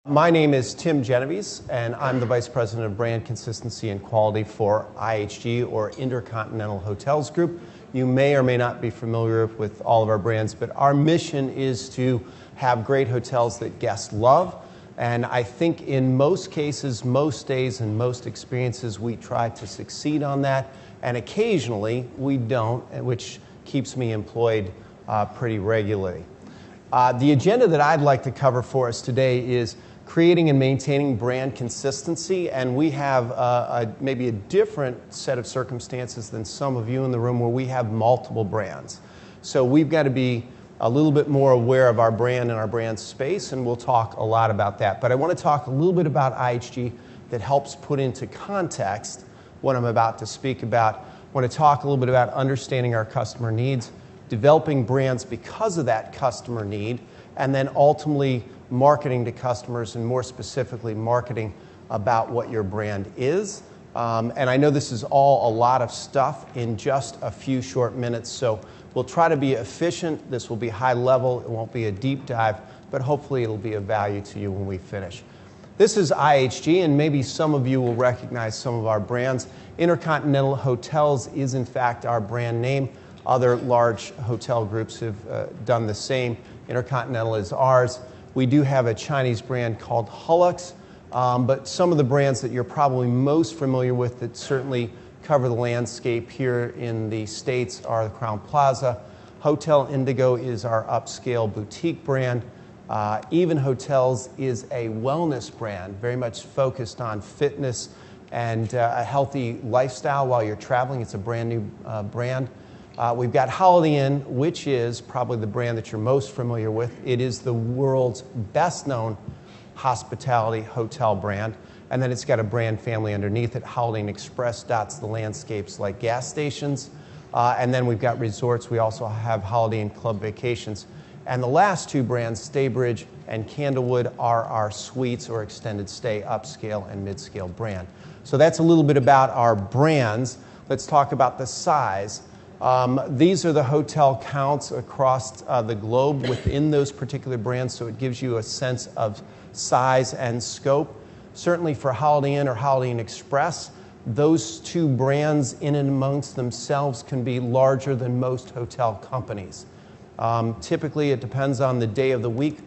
My name is Tim Genovese, and I'm the Vice President of Brand Consistency and Quality for IHG, or Intercontinental Hotels Group. You may or may not be familiar with all of our brands, but our mission is to have great hotels that guests love. And I think in most cases, most days, and most experiences, we try to succeed on that. And occasionally, we don't, which keeps me employed pretty regularly. The agenda that I'd like to cover for us today is creating and maintaining brand consistency, and we have maybe a different set of circumstances than some of you in the room where we have multiple brands. So we've got to be a little bit more aware of our brand and our brand space, and we'll talk a lot about that. But I want to talk a little bit about IHG that helps put into context what I'm about to speak about. I want to talk a little bit about understanding our customer needs, developing brands because of that customer need, and then ultimately marketing to customers, and more specifically marketing about what your brand is. And I know this is all a lot of stuff in just a few short minutes, so we'll try to be efficient. This will be high level. It won't be a deep dive, but hopefully it'll be of value to you when we finish. This is IHG, and maybe some of you will recognize some of our brands. Intercontinental Hotels is in fact our brand name. Other large hotel groups have done the same. Intercontinental is ours. We do have a Chinese brand called Hulux, but some of the brands that you're probably most familiar with that certainly cover the landscape here in the States are the Crowne Plaza. Hotel Indigo is our upscale boutique brand. Even Hotels is a wellness brand, very much focused on fitness and a healthy lifestyle while you're traveling. It's a brand new brand. We've got Holiday Inn, which is probably the brand that you're most familiar with. It is the world's best-known hospitality hotel brand. And then it's got a brand family underneath it. Holiday Inn Express dots the landscapes like gas stations. And then we've got resorts. We also have Holiday Inn Club Vacations. And the last two brands, Staybridge and Candlewood, are our suites or extended stay upscale and mid-scale brand. So that's a little bit about our brands. Let's talk about the size. These are the hotel counts across the globe within those particular brands, so it gives you a sense of size and scope. Certainly for Holiday Inn or Holiday Inn Express, those two brands in and amongst themselves can be larger than most hotel companies. Typically, it depends on the day of the week.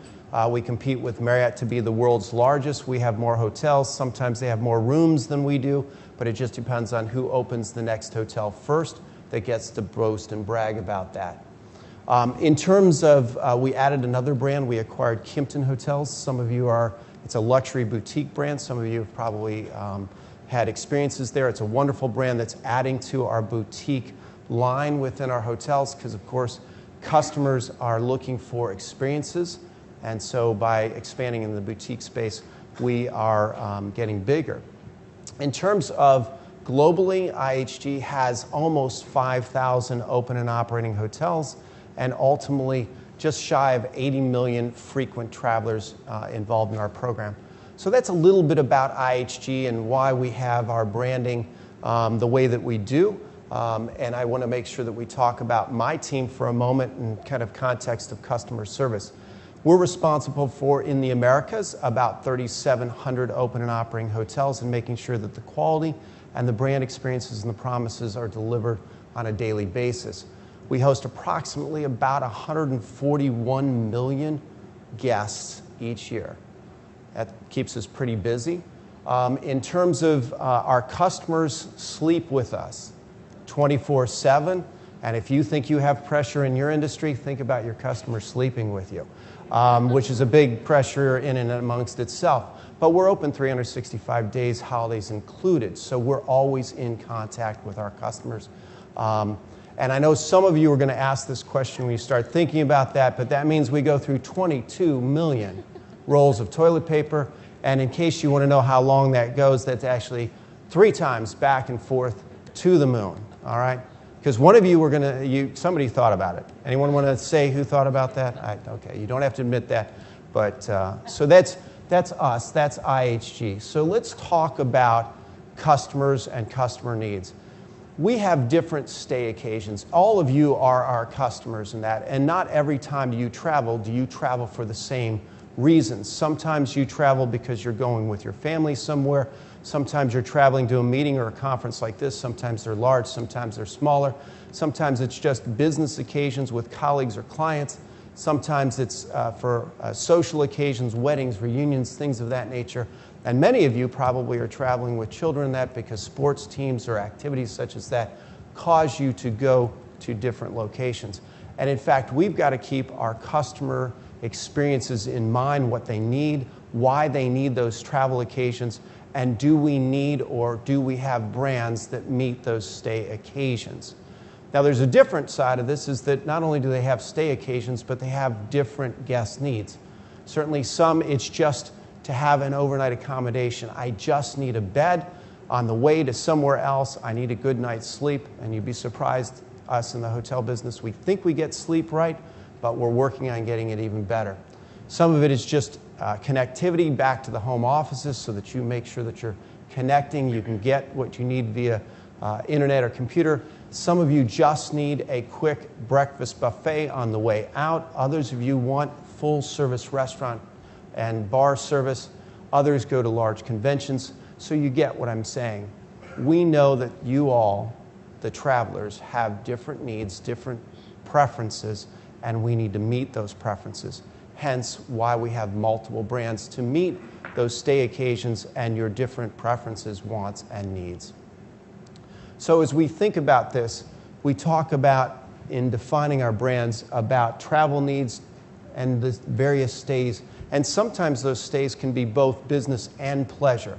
We compete with Marriott to be the world's largest. We have more hotels. Sometimes they have more rooms than we do, but it just depends on who opens the next hotel first that gets to boast and brag about that. In terms of, we added another brand. We acquired Kimpton Hotels. Some of you it's a luxury boutique brand. Some of you have probably had experiences there. It's a wonderful brand that's adding to our boutique line within our hotels because, of course, customers are looking for experiences. And so by expanding in the boutique space, we are getting bigger. In terms of globally, IHG has almost 5,000 open and operating hotels, and ultimately just shy of 80 million frequent travelers involved in our program. So that's a little bit about IHG and why we have our branding the way that we do. And I want to make sure that we talk about my team for a moment in kind of context of customer service. We're responsible for, in the Americas, about 3,700 open and operating hotels, and making sure that the quality and the brand experiences and the promises are delivered on a daily basis. We host approximately about 141 million guests each year. That keeps us pretty busy. In terms of our customers sleep with us 24/7, and if you think you have pressure in your industry, think about your customers sleeping with you, which is a big pressure in and amongst itself. But we're open 365 days, holidays included, so we're always in contact with our customers. And I know some of you are going to ask this question when you start thinking about that, but that means we go through 22 million rolls of toilet paper, and in case you want to know how long that goes, that's actually 3 times back and forth to the moon, all right? Because one of you were going to, somebody thought about it. Anyone want to say who thought about that? Okay, you don't have to admit that, but so that's us, that's IHG. So let's talk about customers and customer needs. We have different stay occasions. All of you are our customers in that, and not every time do you travel for the same reasons. Sometimes you travel because you're going with your family somewhere. Sometimes you're traveling to a meeting or a conference like this. Sometimes they're large, sometimes they're smaller. Sometimes it's just business occasions with colleagues or clients. Sometimes it's for social occasions, weddings, reunions, things of that nature. And many of you probably are traveling with children in that because sports teams or activities such as that cause you to go to different locations. And in fact, we've got to keep our customer experiences in mind, what they need, why they need those travel occasions, and do we need or do we have brands that meet those stay occasions. Now there's a different side of this, is that not only do they have stay occasions, but they have different guest needs. Certainly some, it's just to have an overnight accommodation. I just need a bed on the way to somewhere else. I need a good night's sleep, and you'd be surprised, us in the hotel business, we think we get sleep right, but we're working on getting it even better. Some of it is just connectivity back to the home offices so that you make sure that you're connecting. You can get what you need via internet or computer. Some of you just need a quick breakfast buffet on the way out. Others of you want full service restaurant and bar service. Others go to large conventions. So you get what I'm saying. We know that you all, the travelers, have different needs, different preferences, and we need to meet those preferences. Hence why we have multiple brands to meet those stay occasions and your different preferences, wants, and needs. So as we think about this, we talk about, in defining our brands, about travel needs and the various stays. And sometimes those stays can be both business and pleasure.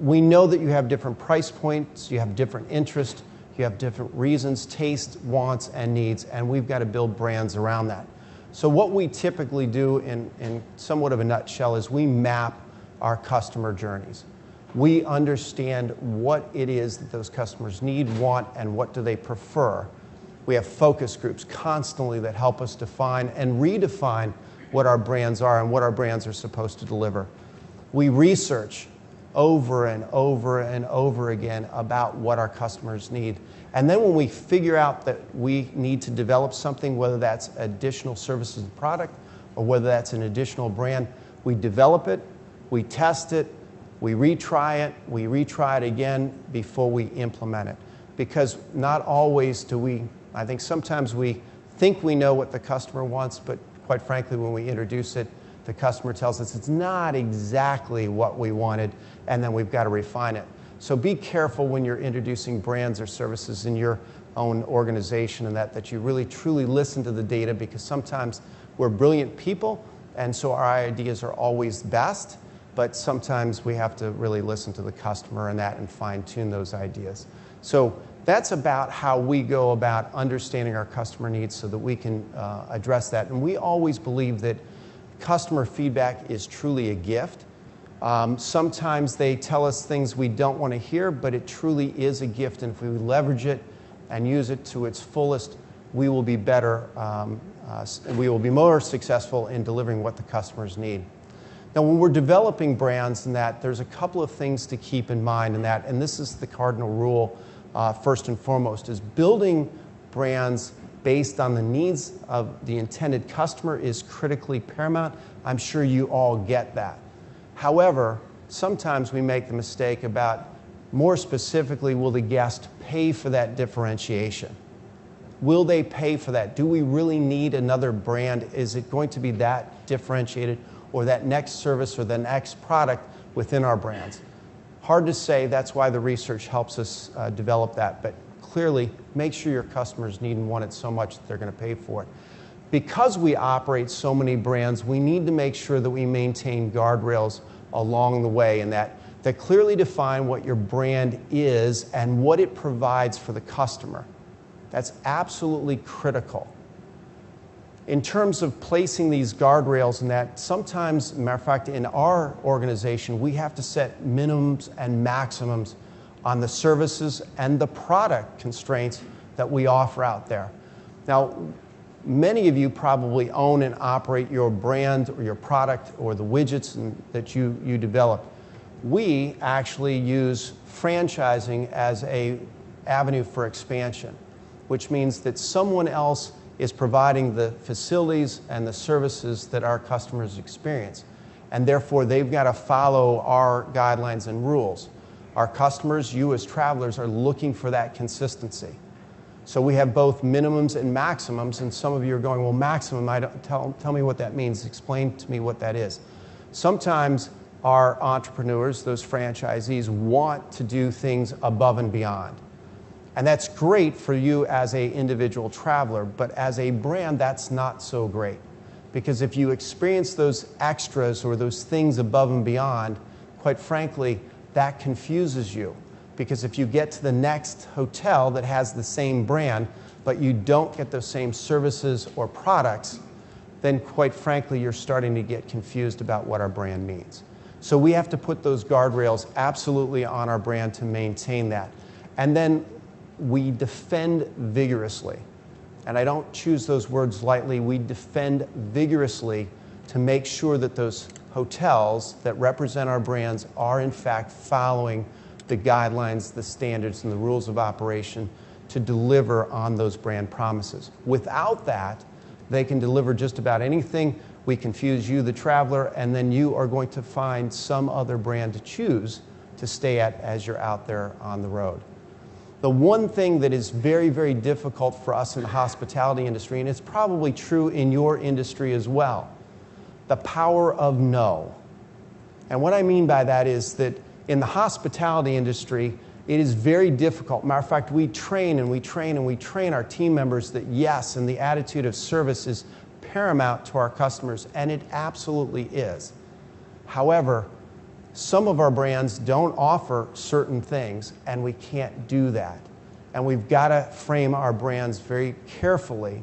We know that you have different price points, you have different interests, you have different reasons, taste, wants, and needs, and we've got to build brands around that. So what we typically do in somewhat of a nutshell is we map our customer journeys. We understand what it is that those customers need, want, and what do they prefer. We have focus groups constantly that help us define and redefine what our brands are and what our brands are supposed to deliver. We research over and over and over again about what our customers need. And then when we figure out that we need to develop something, whether that's additional services and product or whether that's an additional brand, we develop it, we test it, we retry it again before we implement it. Because not always do we, I think sometimes we think we know what the customer wants, but quite frankly, when we introduce it, the customer tells us it's not exactly what we wanted, and then we've got to refine it. So be careful when you're introducing brands or services in your own organization, and that you really truly listen to the data, because sometimes we're brilliant people, and so our ideas are always best, but sometimes we have to really listen to the customer and fine-tune those ideas. So that's about how we go about understanding our customer needs so that we can address that. And we always believe that customer feedback is truly a gift. Sometimes they tell us things we don't want to hear, but it truly is a gift, and if we leverage it and use it to its fullest, we will be better, we will be more successful in delivering what the customers need. Now, when we're developing brands and that, there's a couple of things to keep in mind in that, and this is the cardinal rule first and foremost, is building brands based on the needs of the intended customer is critically paramount. I'm sure you all get that. However, sometimes we make the mistake about, more specifically, will the guest pay for that differentiation? Will they pay for that? Do we really need another brand? Is it going to be that differentiated, or that next service or the next product within our brands? Hard to say. That's why the research helps us develop that. But clearly, make sure your customers need and want it so much that they're going to pay for it. Because we operate so many brands, we need to make sure that we maintain guardrails along the way, and that clearly define what your brand is and what it provides for the customer. That's absolutely critical. In terms of placing these guardrails and that, sometimes, matter of fact, in our organization, we have to set minimums and maximums on the services and the product constraints that we offer out there. Now, many of you probably own and operate your brand or your product or the widgets that you develop. We actually use franchising as an avenue for expansion, which means that someone else is providing the facilities and the services that our customers experience. And therefore, they've got to follow our guidelines and rules. Our customers, you as travelers, are looking for that consistency. So we have both minimums and maximums, and some of you are going, well, maximum, tell me what that means. Explain to me what that is. Sometimes our entrepreneurs, those franchisees, want to do things above and beyond. And that's great for you as an individual traveler, but as a brand, that's not so great. Because if you experience those extras or those things above and beyond, quite frankly, that confuses you. Because if you get to the next hotel that has the same brand, but you don't get those same services or products, then quite frankly, you're starting to get confused about what our brand means. So we have to put those guardrails absolutely on our brand to maintain that. And then we defend vigorously. And I don't choose those words lightly. We defend vigorously to make sure that those hotels that represent our brands are in fact following the guidelines, the standards, and the rules of operation to deliver on those brand promises. Without that, they can deliver just about anything. We confuse you, the traveler, and then you are going to find some other brand to choose to stay at as you're out there on the road. The one thing that is very, very difficult for us in the hospitality industry, and it's probably true in your industry as well, the power of no. And what I mean by that is that in the hospitality industry, it is very difficult. Matter of fact, we train and we train and we train our team members that yes, and the attitude of service is paramount to our customers, and it absolutely is. However, some of our brands don't offer certain things, and we can't do that. And we've got to frame our brands very carefully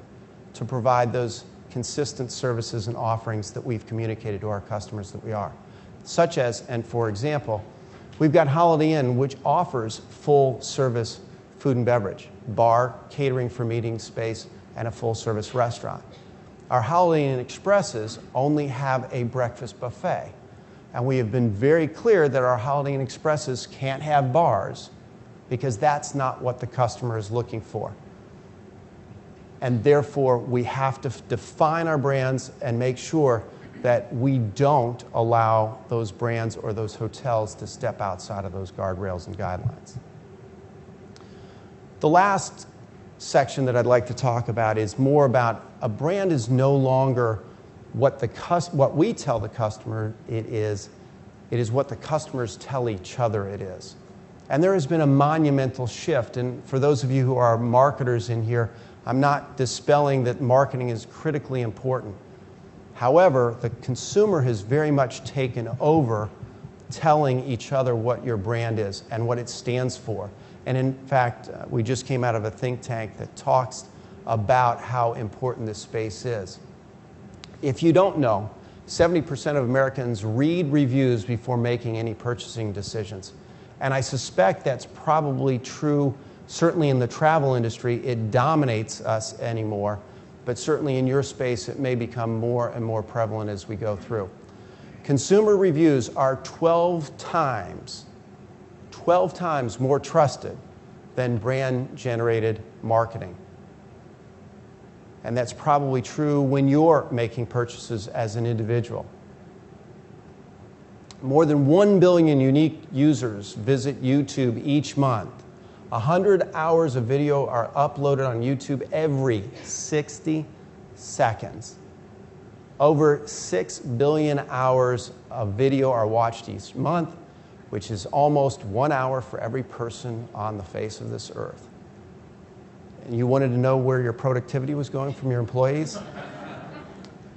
to provide those consistent services and offerings that we've communicated to our customers that we are. Such as, and for example, we've got Holiday Inn, which offers full-service food and beverage, bar, catering for meeting space, and a full-service restaurant. Our Holiday Inn Expresses only have a breakfast buffet. And we have been very clear that our Holiday Inn Expresses can't have bars because that's not what the customer is looking for. And therefore, we have to define our brands and make sure that we don't allow those brands or those hotels to step outside of those guardrails and guidelines. The last section that I'd like to talk about is more about a brand is no longer what we tell the customer it is what the customers tell each other it is. And there has been a monumental shift, and for those of you who are marketers in here, I'm not dispelling that marketing is critically important. However, the consumer has very much taken over telling each other what your brand is and what it stands for. And in fact, we just came out of a think tank that talks about how important this space is. If you don't know, 70% of Americans read reviews before making any purchasing decisions. And I suspect that's probably true, certainly in the travel industry. It dominates us anymore, but certainly in your space, it may become more and more prevalent as we go through. Consumer reviews are 12 times more trusted than brand-generated marketing. And that's probably true when you're making purchases as an individual. More than 1 billion unique users visit YouTube each month. 100 hours of video are uploaded on YouTube every 60 seconds. Over 6 billion hours of video are watched each month, which is almost 1 hour for every person on the face of this earth. And you wanted to know where your productivity was going from your employees?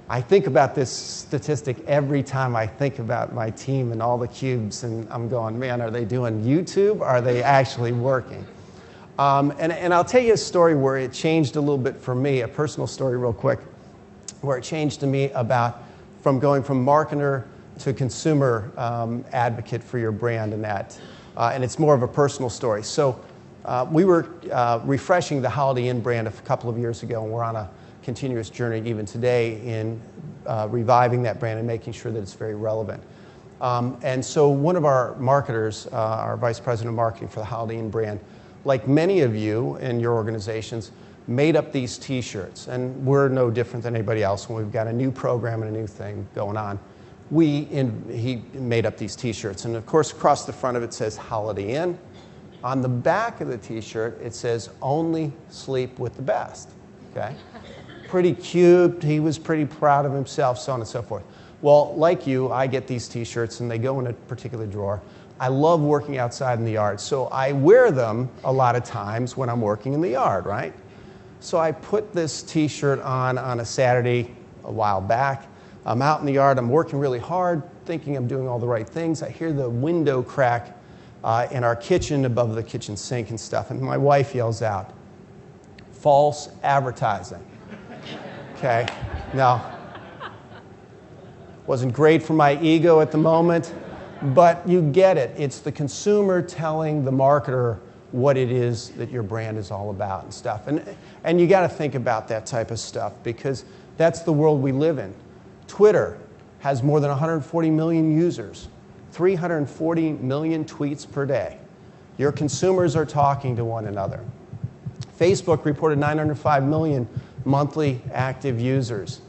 I think about this statistic every time I think about my team and all the cubes, and I'm going, man, are they doing YouTube? Are they actually working? And I'll tell you a story where it changed a little bit for me, a personal story real quick, where it changed to me about from going from marketer to consumer advocate for your brand and that. And it's more of a personal story. So we were refreshing the Holiday Inn brand a couple of years ago, and we're on a continuous journey even today in reviving that brand and making sure that it's very relevant. And so one of our marketers, our vice president of marketing for the Holiday Inn brand, like many of you in your organizations, made up these T-shirts, and we're no different than anybody else when we've got a new program and a new thing going on. He made up these T-shirts, and of course across the front of it says Holiday Inn. On the back of the T-shirt it says only sleep with the best. Okay? Pretty cute, he was pretty proud of himself, so on and so forth. Well, like you, I get these T-shirts and they go in a particular drawer. I love working outside in the yard, so I wear them a lot of times when I'm working in the yard, right? So I put this T-shirt on a Saturday a while back. I'm out in the yard, I'm working really hard, thinking I'm doing all the right things. I hear the window crack in our kitchen above the kitchen sink and stuff, and my wife yells out, "False advertising." Okay, now, wasn't great for my ego at the moment, but you get it. It's the consumer telling the marketer what it is that your brand is all about and stuff. And you got to think about that type of stuff because that's the world we live in. Twitter has more than 140 million users, 340 million tweets per day. Your consumers are talking to one another. Facebook reported 905 million monthly active users.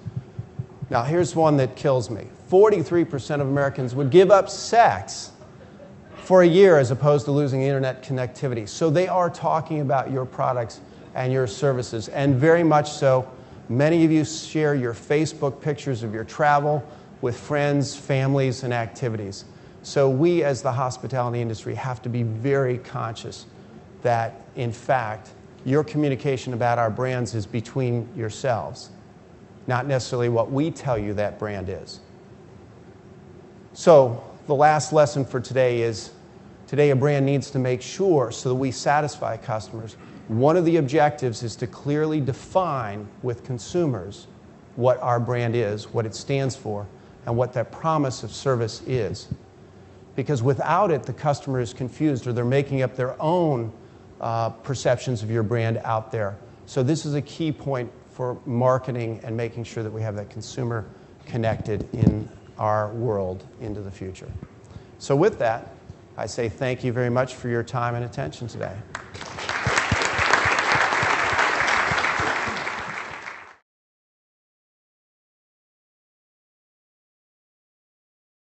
Now here's one that kills me. 43% of Americans would give up sex for a year as opposed to losing internet connectivity. So they are talking about your products and your services, and very much so. Many of you share your Facebook pictures of your travel with friends, families, and activities. So we as the hospitality industry have to be very conscious that, in fact, your communication about our brands is between yourselves, not necessarily what we tell you that brand is. So the last lesson for today is, today a brand needs to make sure so that we satisfy customers. One of the objectives is to clearly define with consumers what our brand is, what it stands for, and what that promise of service is. Because without it, the customer is confused or they're making up their own perceptions of your brand out there. So this is a key point for marketing and making sure that we have that consumer connected in our world into the future. So with that, I say thank you very much for your time and attention today.